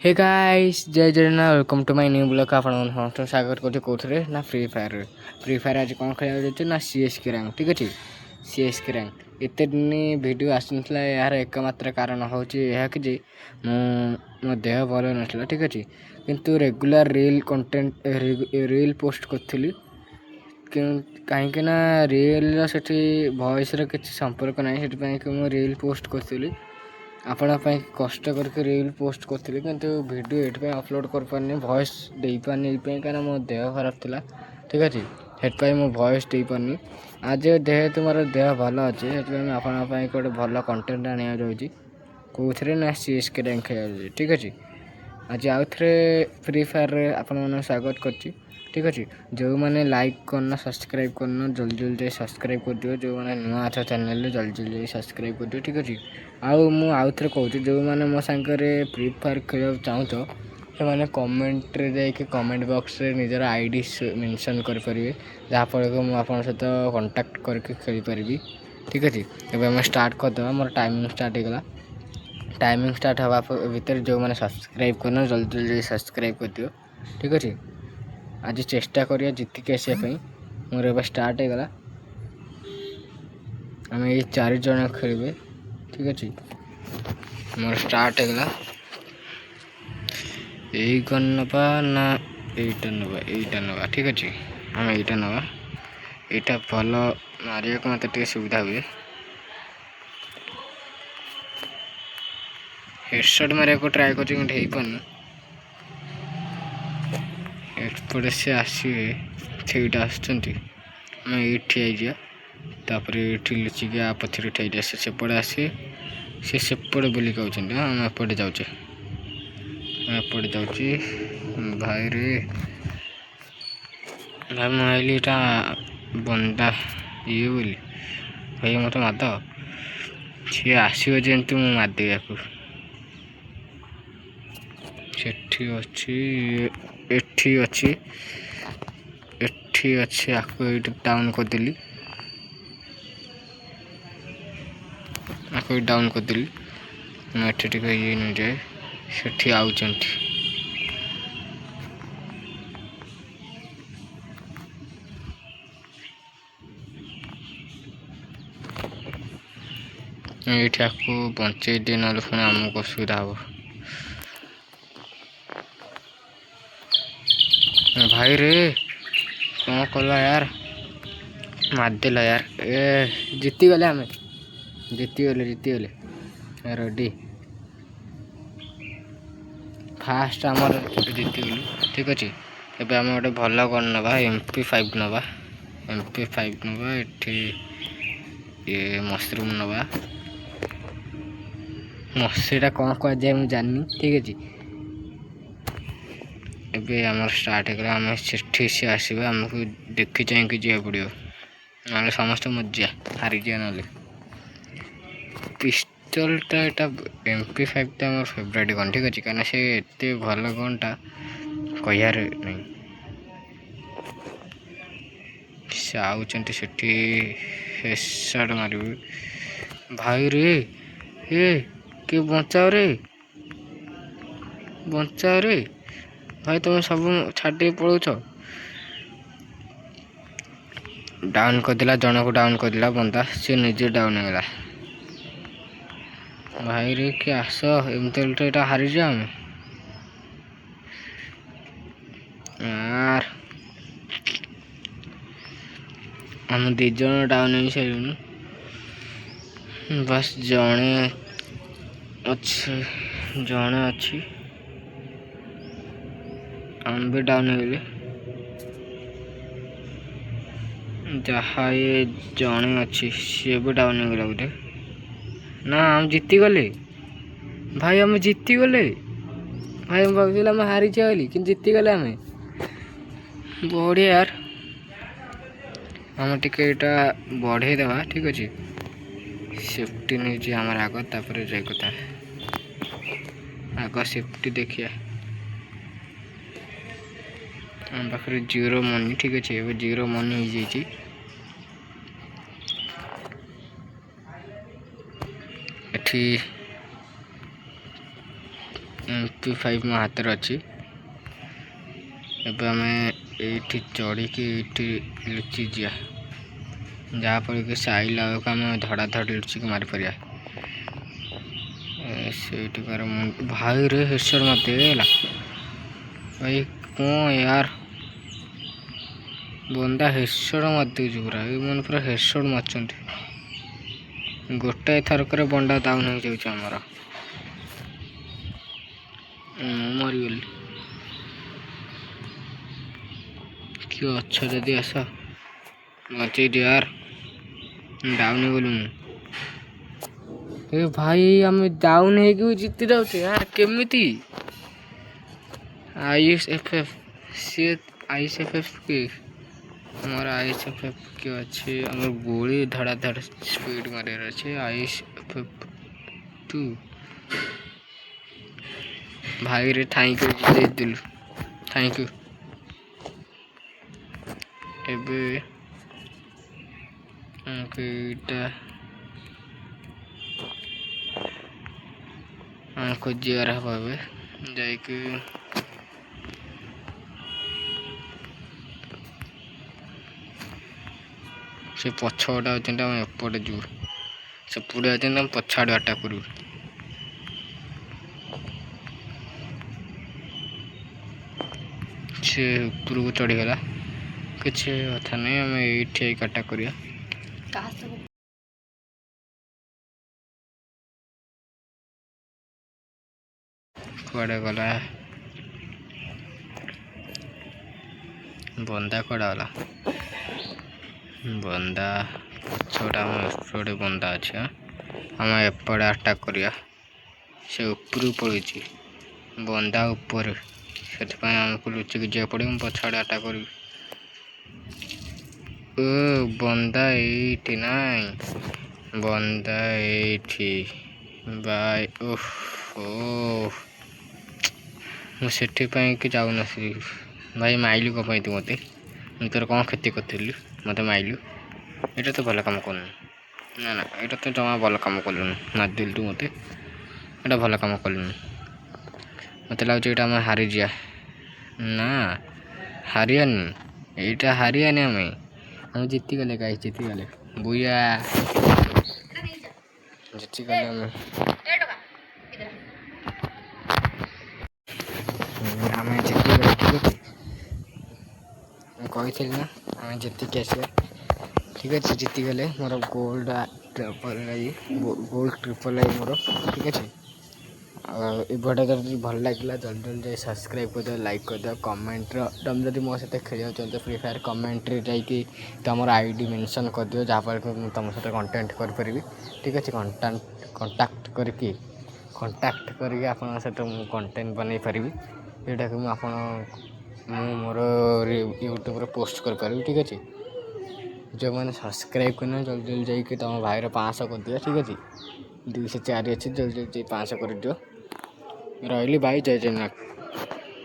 हे guys जय Jagannath welcome to my new blog आपण समस्त स्वागत करते कोथरे ना फ्री फायर आज कौन खेल जाए ना सीएसके रैंक ठीक अच्छे सीएसके रैंक एत दिन वीडियो आसुला यार एकमात्र कारण हूँ कि मो देह भल नाला ठीक अच्छे किंतु regular reel content reel post करी कहीं रील से वॉइस किसी संपर्क ना से रील पोस्ट करी आपण कष्ट करके रील पोस्ट करी कि वीडियो ये अपलोड कर पारनी वॉइस दे पारनी कहीं मो देह खराब था ठीक अच्छे से मो वॉइस दे पारनी आज जेहेतु मोर देह भल अच्छे से गोटे भल कंटेंट आने जाऊँगी कौन ना सीएसके रैंक खेल ठीक अच्छे आज आउ थे फ्री फायर आपण स्वागत कर ठीक अच्छे जो मैंने लाइक करना सब्सक्राइब करना जल्दी जल्दी सब्सक्राइब कर दियो जो मैंने नुआ अच्छा चैनल जल्दी जल्दी सब्सक्राइब कर दियो ठीक अच्छे आउ थे कहूँ जो मैंने मो सांगे फ्री फायर खेल चाहूँ से कमेंट जाकि कमेंट बॉक्स रे निजर आईडी मेंशन करेंगे जहाँफल कि मुझे सहित कांटेक्ट करके खेल पारि ठीक अच्छे एवं स्टार्ट करदे मोर टाइमिंग स्टार्ट होगा टाइमिंग स्टार्ट हवा भितर जो मैंने सब्सक्राइब करना जल्दी जल्दी सब्सक्राइब कर दियो ठीक अच्छे आज चेष्टा करिया जीतिक आसापी मोर ए स्टार्ट होगा आम ये 4 जन खेल ठीक अच्छे मोर स्टार्ट होगा यही गन नवा ना यहीटा नवा ठीक अच्छे आम यहीटा नवा यहाँ भल मारे को मत सुविधा हुए हेडशॉट मारे को ट्राए कर एपटे से आसवे ସେଇଟା ଆସୁଛନ୍ତି ଆମେ ଏଇଠି ଆଇଯିବା ତାପରେ ଏଇଠି ଲୁଚିକି ଆ ପଛରେ ଠିଆ ସେ ସେପଟେ ଆସିବେ ସେ ସେପଟେ ବୋଲି କହୁଛନ୍ତି ଆମେ ଏପଟେ ଯାଉଛେ ଭାଇରେ ଭାଇ ମୁଁ ଆଇଲି ଏଇଟା ବନ୍ଦା ଇଏ ବୋଲି ଭାଇ ମୋତେ ମାଦ ସିଏ ଆସିବ ଯେମିତି ମୁଁ ମାରିଦେବି ୟାକୁ ସେଠି ଅଛି ଏଠି ଅଛି आपको ये डाउन कर दिली डाउन कर दिली मैं ये नहीं जाए सेठी आउचंती ये आपको बंचे दिए ना पुणी आमको असुविधा हम भाई रे कौन कला यार मारदेला यार ए जीती गले आम जीती गले रेडी फास्ट आमर जीती गलु ठीक अच्छे एवं आम गोटे भल गन नवा MP5 नवा ये मशरूम नवा मशीटा कौन कह जाए मुझे जानी ठीक अच्छे एबे आमर स्टार्ट हो आम से आसवा आमको देखी चाहिए जा पड़ो ना समस्त मजा हारी जा ना पिस्तलटा यहाँ MP5 तो आम फेवरेट गन ठीक अच्छे कहीं से एत भल गनटा कहार नहीं से आउंट से हेडशॉट मार भाई रे ए के बचाओ रे भाई तुम सब छाड़ी पड़ोच डाउन करदेला जन को डाउन करदेला बंदा सी निजे डाउन होगा भाई रे कि आस एमती तो हारी जा यार हम 2 जन डाउन हो सारे बस जड़े अच्छी हम भी डाउन हो गए जहाँ ये जड़े अच्छी सी भी डाउन हो गला बोधे ना हम जीती गले भाई हम जीती गले भाई हम भावुला आम हारी बोली कि जीती गले आम बढ़िया यार हम टिके बढ़े देवा ठीक अच्छे सेफ्टी नहीं आम आग तापर जाए कथा आग सेफ्टी देखिए आम पाखे 0 मनी ठीक अच्छे ए 0 मनी हो जाए MP5 ମୋ ହାତରେ ଅଛି। ଏବେ ଆମେ ଏଇଠି ଚଢ଼ିକି ଏଇଠି ଲୁଚିଯିବା, ଯାହାଫଳରେ କି ସେ ଆଇଲା ବେଳକୁ ଆମେ ଧଡ଼ାଧଡ଼ି ଲୁଚିକି ମାରିପାରିବା। ସେଇଠିକାର ଭାଇରେ ହେଡ଼ସଟ୍ ମାରିଦେ ହେଲା ଭାଇ। କ'ଣ ୟାର ବନ୍ଦା ହେଡ଼ସଟ୍ ମାରିଦେଉଛି ପୁରା, ଏମାନେ ପୁରା ହେଡ଼ସଟ୍ ମାରୁଛନ୍ତି। ଗୋଟାଏ ଥରକରେ ବଣ୍ଡା ଡାଉନ୍ ହେଇଯାଉଛି ଆମର। ମୁଁ ମରିଗଲି। କିଏ ଅଛ ଯଦି ଆସ ବଞ୍ଚେଇ ଦିଅ ୟାର, ଡାଉନ୍ ହେଇଗଲି ମୁଁ। ଏ ଭାଇ ଆମେ ଡାଉନ୍ ହେଇକି ବି ଜିତି ଯାଉଛେ ୟାର, କେମିତି? ISFF ସିଏ ISFF କି ଆମର ISFF କି ଅଛି, ଆମର ଗୁଳି ଧଡ଼ାଧଡ଼ ସ୍ପିଡ଼ ମାରିବାର ଅଛି। ISFF2 ଭାଇରେ ଥ୍ୟାଙ୍କ ୟୁ ଦେଇଦେଲୁ, ଥ୍ୟାଙ୍କ ୟୁ। ଏବେ ଏଇଟା ଖୋଜିବାର ହବ। ଏବେ ଯାଇକି ସେ ପଛ ଗୋଟେ ଅଛନ୍ତି, ଆମେ ଏପଟେ ଯିବୁ। ସେପଟେ ଅଛନ୍ତି, ଆମେ ପଛ ଆଡ଼ୁ ଆଟାକ୍ କରିବୁ। ସେ ଉପରକୁ ଚଢ଼ିଗଲା, କିଛି କଥା ନାହିଁ, ଆମେ ଏଇଠି ଆଟାକ୍ କରିବା। କୁଆଡ଼େ ଗଲା ବନ୍ଦା? କୁଆଡ଼େ ଗଲା ବନ୍ଦା? ପଛଟା ଆମ ଏପଟେ ବନ୍ଦା ଅଛି। ଆମେ ଏପଟେ ଆଟାକ୍ କରିବା। ସେ ଉପରକୁ ପଳେଇଛି, ବନ୍ଦା ଉପରେ, ସେଥିପାଇଁ ଆମକୁ ଲୁଚିକି ଯିବାକୁ ପଡ଼ିବ। ମୁଁ ପଛ ଆଡ଼େ ଆଟାକ୍ କରିବି। ଓ ବନ୍ଦା ଏଇଠି ନାଇଁ, ବନ୍ଦା ଏଇଠି ବାଇ। ଓହୋ, ମୁଁ ସେଥିପାଇଁ କି ଯାଉନଥିଲି ଭାଇ। ମାଇଲୁ କ'ଣ ପାଇଁ ତୁ ମୋତେ? ମୁଁ ତୋର କ'ଣ କ୍ଷତି କରିଥିଲି ମୋତେ ମାଇଲୁ? ଏଇଟା ତ ଭଲ କାମ କରୁନୁ। ନା ନା, ଏଇଟା ତ ଜମା ଭଲ କାମ କଲୁନି, ମାରିଦେଲୁ ତୁ ମୋତେ। ଏଇଟା ଭଲ କାମ କଲୁନି। ମୋତେ ଲାଗୁଛି ଏଇଟା ଆମେ ହାରିଯିବା। ନା ହାରିବାନି, ଏଇଟା ହାରିବାନି। ଆମେ ଜିତିଗଲେ ଗାଇସ୍, ଜିତିଗଲେ। ବୁୟା, ଜିତିଗଲେ ଆମେ। ଆମେ ଜିତିଗଲେ, ଠିକ୍ ଅଛି। ମୁଁ କହିଥିଲି ନା ଆମେ ଜିତିକି ଆସିବା, ଠିକ୍ ଅଛି। ଜିତିଗଲେ ମୋର ଗୋଲ୍ଡ ଟ୍ରିପଲ୍ ଆଇ ମୋର, ଠିକ୍ ଅଛି। ଆଉ ଏ ଭିଡ଼ିଓ ଯଦି ଭଲ ଲାଗିଲା ଜଲ୍ଦି ଜଲ୍ଦି ଯାଇ ସବସ୍କ୍ରାଇବ୍ କରିଦିଅ, ଲାଇକ୍ କରିଦିଅ। କମେଣ୍ଟର ତମେ ଯଦି ମୋ ସହିତ ଖେଳିବାକୁ ଚାହୁଁଛ ଫ୍ରି ଫାୟାର୍, କମେଣ୍ଟରେ ଯାଇକି ତମର ID ମେନସନ୍ କରିଦିଅ, ଯାହାଫଳରେ କି ମୁଁ ତମ ସହିତ କଣ୍ଟାକ୍ଟ କରିପାରିବି, ଠିକ୍ ଅଛି। କଣ୍ଟାକ୍ଟ କରିକି ଆପଣଙ୍କ ସହିତ ମୁଁ କଣ୍ଟେଣ୍ଟ ବନେଇ ପାରିବି, ଯେଉଁଟାକି ମୁଁ ମୋର ୟୁଟ୍ୟୁବରେ ପୋଷ୍ଟ କରିପାରିବି, ଠିକ୍ ଅଛି। ଯେଉଁମାନେ ସବସ୍କ୍ରାଇବ୍ କରିନ ଜଲ୍ଦି ଜଲ୍ଦି ଯାଇକି ତମ ଭାଇର 500 କରିଦିଅ, ଠିକ୍ ଅଛି। 204 ଅଛି, ଜଲ୍ଦି ଜଲ୍ଦି 500 କରିଦିଅ। ରହିଲି ଭାଇ, ଜୟ ଜଗନ୍ନାଥ।